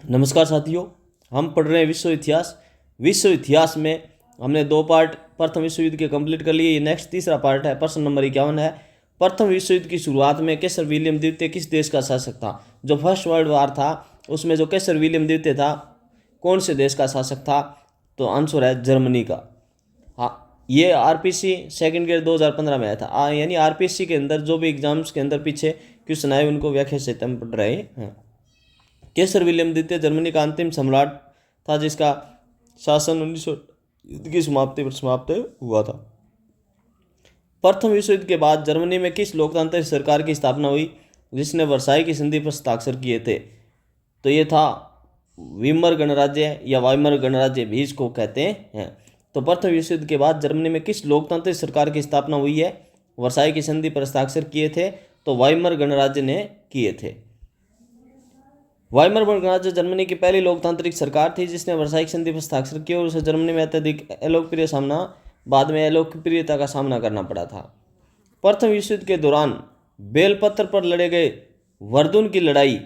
नमस्कार साथियों, हम पढ़ रहे हैं विश्व इतिहास। विश्व इतिहास में हमने दो पार्ट प्रथम विश्व युद्ध के कंप्लीट कर लिए। ये नेक्स्ट तीसरा पार्ट है। प्रश्न नंबर 51 है, प्रथम विश्व युद्ध की शुरुआत में कैसर विलियम द्वितीय किस देश का शासक था? जो फर्स्ट वर्ल्ड वार था उसमें जो कैसर विलियम द्वितीय था कौन से देश का शासक था? तो आंसर है जर्मनी का। हाँ, ये आरपीसी सेकंड ग्रेड 2015 में आया था। यानी आरपीसी के अंदर जो भी एग्जाम्स के अंदर पीछे क्वेश्चन आए उनको व्याख्या से हम पढ़ रहे हैं। कैसर विलियम द्वितीय जर्मनी का अंतिम सम्राट था जिसका शासन 1900 युद्ध की समाप्ति पर समाप्त हुआ था। प्रथम विश्व युद्ध के बाद जर्मनी में किस लोकतांत्रिक सरकार की स्थापना हुई जिसने वर्साई की संधि पर हस्ताक्षर किए थे? तो ये था वीमर गणराज्य या वाइमर गणराज्य भी इसको कहते हैं। तो प्रथम विश्व युद्ध के बाद जर्मनी में किस लोकतांत्रिक सरकार की स्थापना हुई है? वर्साई की संधि पर हस्ताक्षर किए थे तो वाइमर गणराज्य ने किए थे। वाइमर गणराज्य जर्मनी की पहली लोकतांत्रिक सरकार थी जिसने वर्साई संधि पर हस्ताक्षर किए और उसे जर्मनी में अत्यधिक अलोकप्रियता का सामना करना पड़ा था। प्रथम विश्व युद्ध के दौरान बेलपत्र पर लड़े गए वर्दुन की लड़ाई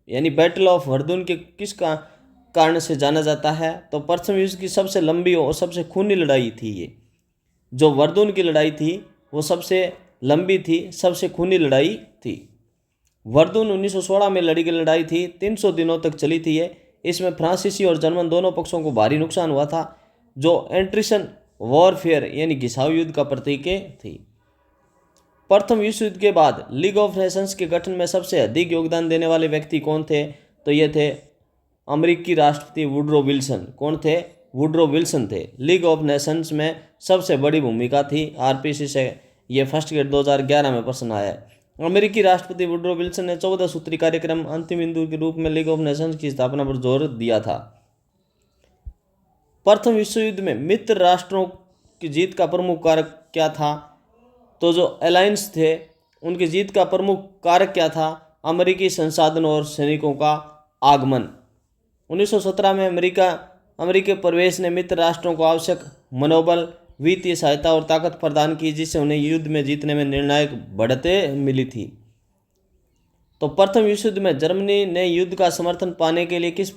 यानी बैटल ऑफ वर्दुन के किस कारण से जाना जाता है? तो प्रथम विश्व की सबसे लंबी और सबसे खूनी लड़ाई थी ये। जो वर्दुन की लड़ाई थी वो सबसे लंबी थी, सबसे खूनी लड़ाई थी। वर्दुन 1916 में लड़ी गई लड़ाई थी, 300 दिनों तक चली थी ये। इसमें फ्रांसीसी और जर्मन दोनों पक्षों को भारी नुकसान हुआ था, जो एंट्रिशन वॉरफेयर यानी घिसाव युद्ध का प्रतीक थी। प्रथम विश्व युद्ध के बाद लीग ऑफ नेशंस के गठन में सबसे अधिक योगदान देने वाले व्यक्ति कौन थे? तो ये थे अमेरिकी राष्ट्रपति वुडरो विल्सन। कौन थे? वुडरो विल्सन थे। लीग ऑफ नेशंस में सबसे बड़ी भूमिका थी। आरपीसी से ये फर्स्ट ग्रेड 2011 में प्रश्न आया है। अमेरिकी राष्ट्रपति वुडरो विल्सन ने 14 सूत्री कार्यक्रम अंतिम बिंदु के रूप में लीग ऑफ नेशंस की स्थापना पर जोर दिया था। प्रथम विश्व युद्ध में मित्र राष्ट्रों की जीत का प्रमुख कारक क्या था? तो जो अलायंस थे उनकी जीत का प्रमुख कारक क्या था? अमेरिकी संसाधन और सैनिकों का आगमन। 1917 में अमेरिकी प्रवेश ने मित्र राष्ट्रों को आवश्यक मनोबल, वित्तीय सहायता और ताकत प्रदान की जिससे उन्हें युद्ध में जीतने में निर्णायक बढ़तें मिली थी। तो प्रथम विश्व युद्ध में जर्मनी ने युद्ध का समर्थन पाने के लिए किस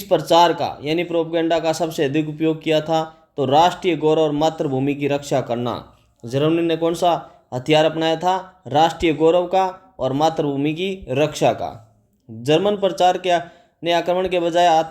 प्रचार का यानी प्रोपेगेंडा का सबसे अधिक उपयोग किया था? तो राष्ट्रीय गौरव और मातृभूमि की रक्षा करना। जर्मनी ने कौन सा हथियार अपनाया था? राष्ट्रीय गौरव का और मातृभूमि की रक्षा का। जर्मन प्रचार ने आक्रमण के बजाय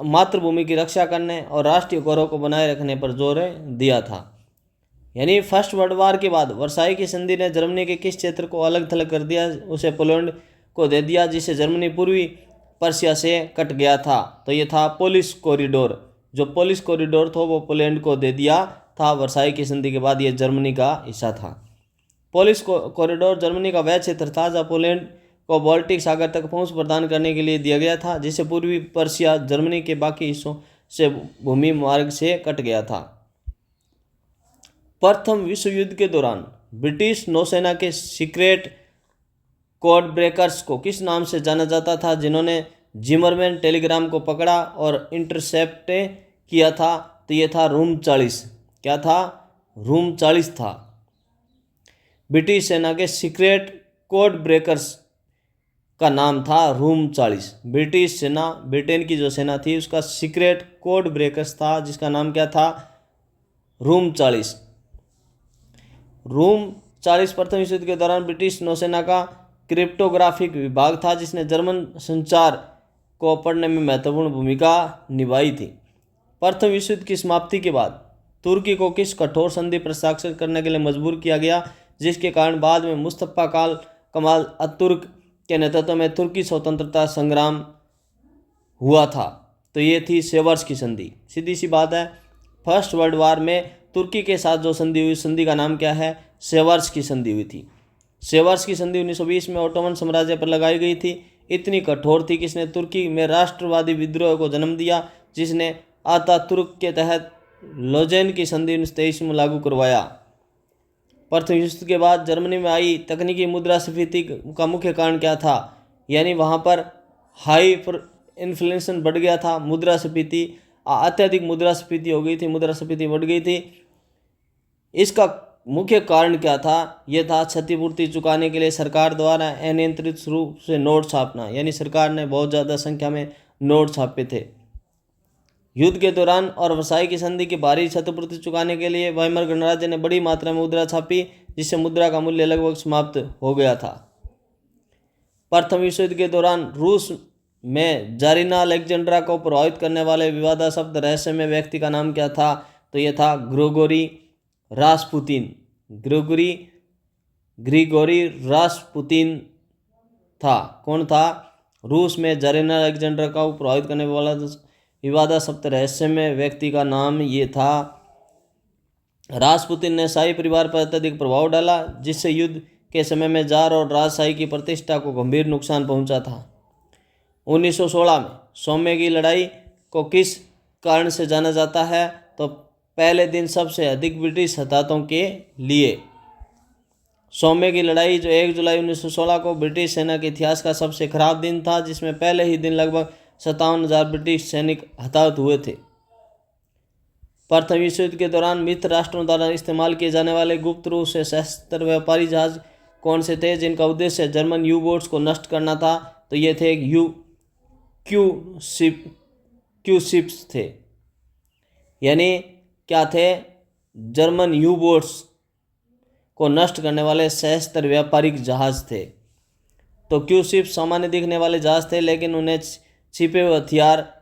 मातृभूमि की रक्षा करने और राष्ट्रीय गौरव को बनाए रखने पर जोर दिया था। यानी फर्स्ट वर्ल्ड वार के बाद वर्साई की संधि ने जर्मनी के किस क्षेत्र को अलग थलग कर दिया? उसे पोलैंड को दे दिया जिससे जर्मनी पूर्वी पर्शिया से कट गया था। तो ये था पोलिश कॉरिडोर। जो पोलिश कॉरिडोर था वो पोलैंड को दे दिया था वर्साई की संधि के बाद। ये जर्मनी का हिस्सा था। पोलिश कॉरिडोर जर्मनी का वह क्षेत्र था जहाँ पोलैंड को बाल्टिक सागर तक पहुंच प्रदान करने के लिए दिया गया था जिससे पूर्वी पर्शिया जर्मनी के बाकी हिस्सों से भूमि मार्ग से कट गया था। प्रथम विश्व युद्ध के दौरान ब्रिटिश नौसेना के सीक्रेट कोड ब्रेकर्स को किस नाम से जाना जाता था जिन्होंने जिमरमैन टेलीग्राम को पकड़ा और इंटरसेप्ट किया था? तो ये था रूम 40। क्या था? रूम 40 था। ब्रिटिश सेना के सीक्रेट कोड ब्रेकर्स का नाम था रूम 40। ब्रिटिश सेना, ब्रिटेन की जो सेना थी उसका सीक्रेट कोड ब्रेकर्स था जिसका नाम क्या था? रूम 40। रूम 40 प्रथम विश्व युद्ध के दौरान ब्रिटिश नौसेना का क्रिप्टोग्राफिक विभाग था जिसने जर्मन संचार को पढ़ने में महत्वपूर्ण भूमिका निभाई थी। प्रथम विश्व युद्ध की समाप्ति के बाद तुर्की को किस कठोर संधि पर हस्ताक्षर करने के लिए मजबूर किया गया जिसके कारण बाद में मुस्तफा कमाल अतुर्क के नेतृत्व में तुर्की स्वतंत्रता संग्राम हुआ था? तो ये थी सेवर्स की संधि। सीधी सी बात है, फर्स्ट वर्ल्ड वार में तुर्की के साथ जो संधि हुई, संधि का नाम क्या है? सेवर्स की संधि हुई थी। सेवर्स की संधि 1920 में ओटोमन साम्राज्य पर लगाई गई थी। इतनी कठोर थी कि इसने तुर्की में राष्ट्रवादी विद्रोह को जन्म दिया जिसने आतातुर्क के तहत लोजेन की संधि 1923 में लागू करवाया। प्रथम युद्ध के बाद जर्मनी में आई तकनीकी मुद्रास्फीति का मुख्य कारण क्या था? यानी वहाँ पर हाई इन्फ्लेशन बढ़ गया था, अत्यधिक मुद्रास्फीति हो गई थी, मुद्रास्फीति बढ़ गई थी। इसका मुख्य कारण क्या था? यह था क्षतिपूर्ति चुकाने के लिए सरकार द्वारा अनियंत्रित रूप से नोट छापना, यानी सरकार ने बहुत ज़्यादा संख्या में नोट छापे थे। युद्ध के दौरान और वर्साई की संधि की भारी क्षतिपूर्ति चुकाने के लिए वाइमर गणराज्य ने बड़ी मात्रा में मुद्रा छापी, जिससे मुद्रा का मूल्य लगभग समाप्त हो गया था। प्रथम विश्व युद्ध के दौरान रूस में जारीना अलेक्जेंड्रा को प्रभावित करने वाले विवादास्पद रहस्यमय व्यक्ति का नाम क्या था? तो यह था ग्रिगोरी रासपुतिन। ग्रिगोरी रासपुतिन था। कौन था? रूस में जारीना अलेक्जेंड्रा को प्रभावित करने वाला विवादास्पद रहस्यमय व्यक्ति का नाम ये था। रासपुतिन ने शाही परिवार पर अत्यधिक प्रभाव डाला, जिससे युद्ध के समय में जार और राजशाही की प्रतिष्ठा को गंभीर नुकसान पहुंचा था। 1916 में सौम्य की लड़ाई को किस कारण से जाना जाता है? तो पहले दिन सबसे अधिक ब्रिटिश हताहतों के लिए। सौम्य की लड़ाई जो 1 जुलाई 1916 को ब्रिटिश सेना के इतिहास का सबसे खराब दिन था, जिसमें पहले ही दिन लगभग 57,000 ब्रिटिश सैनिक हताहत हुए थे। प्रथम विश्व युद्ध के दौरान मित्र राष्ट्रों द्वारा इस्तेमाल किए जाने वाले गुप्त रूप से सशस्त्र व्यापारी जहाज कौन से थे, जिनका उद्देश्य जर्मन यू बोट्स को नष्ट करना था? तो ये थे क्यू शिप्स थे। यानी क्या थे? जर्मन यू बोट्स को नष्ट करने वाले सशस्त्र व्यापारिक जहाज थे। तो क्यू शिप सामान्य दिखने वाले जहाज थे, लेकिन उन्हें छिपे हुए हथियार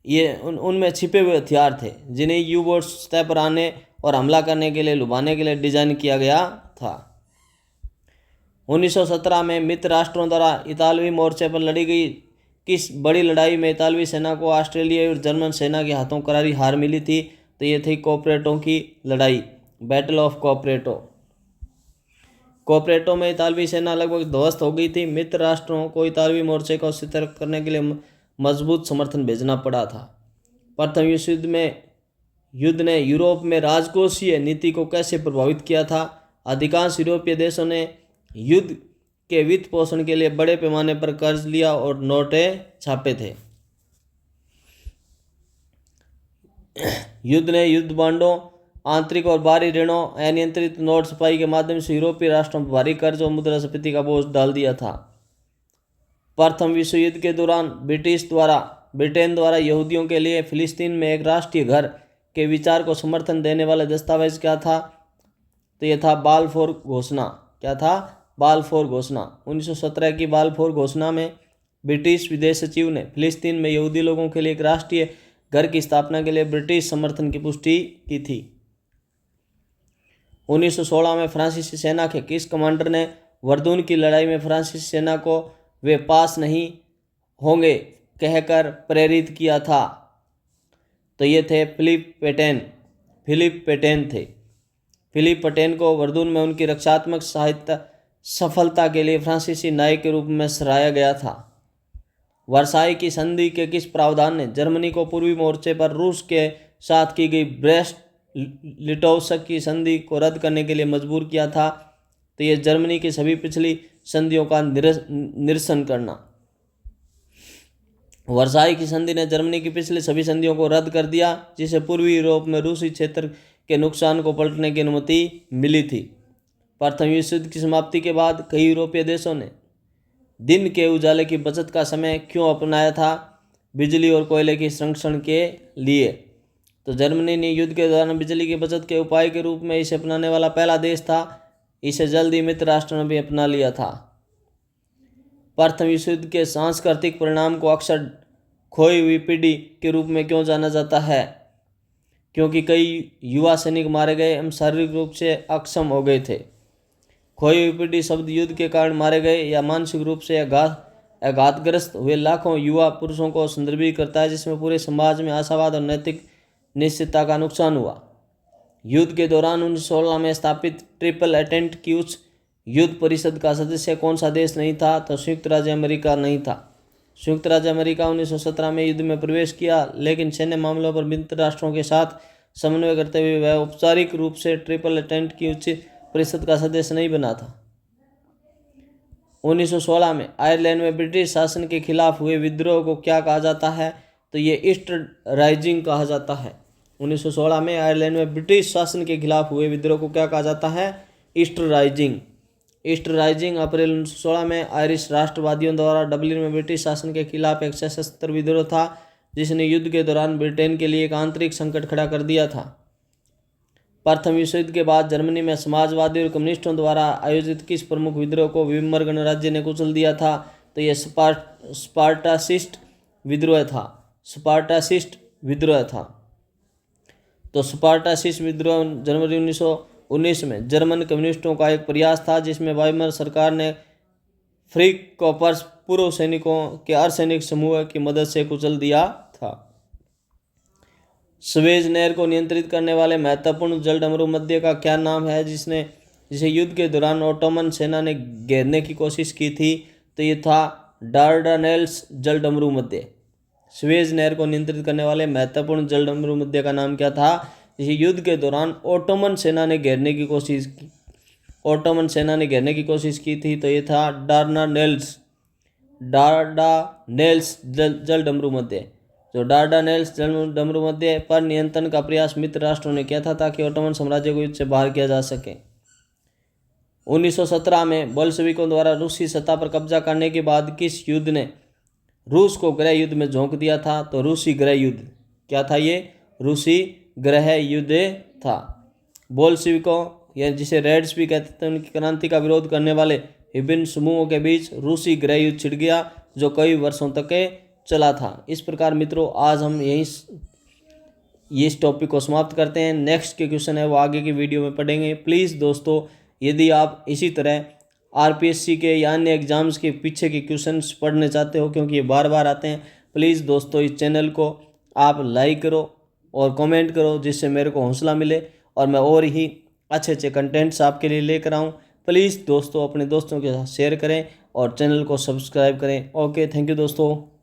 उनमें छिपे हुए हथियार थे, जिन्हें यू बोट्स सतह पर आने और हमला करने के लिए लुभाने के लिए डिजाइन किया गया था। 1917 में मित्र राष्ट्रों द्वारा इतालवी मोर्चे पर लड़ी गई किस बड़ी लड़ाई में इतालवी सेना को ऑस्ट्रेलियाई और जर्मन सेना के हाथों करारी हार मिली थी? तो ये थी कोपरेटो की लड़ाई, बैटल ऑफ कोपरेटो। कोपरेटो में इतालवी सेना लगभग ध्वस्त हो गई थी। मित्र राष्ट्रों को इतालवी मोर्चे को सतर्क करने के लिए मजबूत समर्थन भेजना पड़ा था। प्रथम विश्व युद्ध ने यूरोप में राजकोषीय नीति को कैसे प्रभावित किया था? अधिकांश यूरोपीय देशों ने युद्ध के वित्त पोषण के लिए बड़े पैमाने पर कर्ज लिया और नोटें छापे थे। युद्ध ने युद्ध बांडों, आंतरिक और बाहरी ऋणों, अनियंत्रित नोट छपाई के माध्यम से यूरोपीय राष्ट्रों पर भारी कर्ज और मुद्रास्फीति का बोझ डाल दिया था। प्रथम विश्व युद्ध के दौरान ब्रिटेन द्वारा यहूदियों के लिए फिलिस्तीन में एक राष्ट्रीय घर के विचार को समर्थन देने वाला दस्तावेज क्या था? तो यह था बालफोर घोषणा। क्या था? बालफोर घोषणा। 1917 की बालफोर घोषणा में ब्रिटिश विदेश सचिव ने फिलिस्तीन में यहूदी लोगों के लिए एक राष्ट्रीय घर की स्थापना के लिए ब्रिटिश समर्थन की पुष्टि की थी। 1916 में फ्रांसीसी सेना के किस कमांडर ने वर्दून की लड़ाई में फ्रांसीसी सेना को वे पास नहीं होंगे कहकर प्रेरित किया था? तो ये थे फिलिप पेटेन थे। फिलिप पेटेन को वर्दून में उनकी रक्षात्मक सफलता के लिए फ्रांसीसी नायक के रूप में सराहा गया था। वर्साई की संधि के किस प्रावधान ने जर्मनी को पूर्वी मोर्चे पर रूस के साथ की गई ब्रेस्ट लिटोव्स्क की संधि को रद्द करने के लिए मजबूर किया था? तो ये जर्मनी की सभी पिछली संधियों का निरसन करना। वर्साई की संधि ने जर्मनी की पिछली सभी संधियों को रद्द कर दिया, जिसे पूर्वी यूरोप में रूसी क्षेत्र के नुकसान को पलटने की अनुमति मिली थी। प्रथम विश्व युद्ध की समाप्ति के बाद कई यूरोपीय देशों ने दिन के उजाले की बचत का समय क्यों अपनाया था? बिजली और कोयले की संरक्षण के लिए। तो जर्मनी ने युद्ध के दौरान बिजली की बचत के उपाय के रूप में इसे अपनाने वाला पहला देश था। इसे जल्द ही मित्र राष्ट्रों ने भी अपना लिया था। प्रथम विश्व युद्ध के सांस्कृतिक परिणाम को अक्सर खोई हुई पीढ़ी के रूप में क्यों जाना जाता है? क्योंकि कई युवा सैनिक मारे गए एवं शारीरिक रूप से अक्षम हो गए थे। खोई हुई पीढ़ी शब्द युद्ध के कारण मारे गए या मानसिक रूप से आघातग्रस्त हुए लाखों युवा पुरुषों को संदर्भित करता है, जिसमें पूरे समाज में आशावाद और नैतिक निश्चितता का नुकसान हुआ। युद्ध के दौरान 1916 में स्थापित ट्रिपल एंटेंट की उच्च युद्ध परिषद का सदस्य कौन सा देश नहीं था? तो संयुक्त राज्य अमेरिका नहीं था। संयुक्त राज्य अमेरिका 1917 में युद्ध में प्रवेश किया, लेकिन सैन्य मामलों पर मित्र राष्ट्रों के साथ समन्वय करते हुए वह औपचारिक रूप से ट्रिपल एंटेंट की उच्च परिषद का सदस्य नहीं बना था। 1916 में आयरलैंड में ब्रिटिश शासन के खिलाफ हुए विद्रोह को क्या कहा जाता है? तो ये ईस्टर राइजिंग कहा जाता है। 1916 में आयरलैंड में ब्रिटिश शासन के खिलाफ हुए विद्रोह को क्या कहा जाता है? Easter rising. ईस्टर राइजिंग अप्रैल 1916 में आयरिश राष्ट्रवादियों द्वारा डबलिन में ब्रिटिश शासन के खिलाफ एक सशस्त्र विद्रोह था जिसने युद्ध के दौरान ब्रिटेन के लिए एक आंतरिक संकट खड़ा कर दिया था। प्रथम विश्व युद्ध के बाद जर्मनी में समाजवादी और कम्युनिस्टों द्वारा आयोजित किस प्रमुख विद्रोह को वीमर गणराज्य ने कुचल दिया था? तो यह स्पार्टासिस्ट विद्रोह था। स्पार्टासिस्ट विद्रोह था। तो स्पार्टासिस्ट विद्रोह जनवरी 1919 में जर्मन कम्युनिस्टों का एक प्रयास था जिसमें वीमर सरकार ने फ्रीकॉपर्स पूर्व सैनिकों के अर्धसैनिक समूह की मदद से कुचल दिया था। स्वेज नहर को नियंत्रित करने वाले महत्वपूर्ण जलडमरू मध्य का क्या नाम है जिसे युद्ध के दौरान ओटोमन सेना ने घेरने की कोशिश की थी? तो ये था डार्डानेल्स जलडमरू मध्य। स्वेज नहर को नियंत्रित करने वाले महत्वपूर्ण जलडमरू मध्य का नाम क्या था जिसे युद्ध के दौरान ओटोमन सेना ने घेरने की कोशिश की थी? तो ये था डार्डानेल्स जलडमरू मध्य। जो डार्डानेल्स जलडमरू मध्य पर नियंत्रण का प्रयास मित्र राष्ट्रों ने किया था ताकि ओटोमन साम्राज्य को युद्ध से बाहर किया जा सके। 1917 में बोल्शेविकों द्वारा रूसी सत्ता पर कब्जा करने के बाद किस युद्ध ने रूस को गृह युद्ध में झोंक दिया था? तो रूसी गृह युद्ध। क्या था ये? रूसी गृह युद्ध था। बोल्शेविकों या जिसे रेड्स भी कहते थे उनकी क्रांति का विरोध करने वाले विभिन्न समूहों के बीच रूसी गृह युद्ध छिड़ गया जो कई वर्षों तक चला था। इस प्रकार मित्रों आज हम इस टॉपिक को समाप्त करते हैं। नेक्स्ट के क्वेश्चन है वो आगे की वीडियो में पढ़ेंगे। प्लीज़ दोस्तों यदि आप इसी तरह आरपीएससी के या अन्य एग्जाम्स के पीछे के क्वेश्चंस पढ़ने चाहते हो क्योंकि ये बार बार आते हैं, प्लीज़ दोस्तों इस चैनल को आप लाइक करो और कमेंट करो जिससे मेरे को हौसला मिले और मैं और ही अच्छे अच्छे कंटेंट्स आपके लिए लेकर आऊँ। प्लीज़ दोस्तों अपने दोस्तों के साथ शेयर करें और चैनल को सब्सक्राइब करें। ओके, थैंक यू दोस्तों।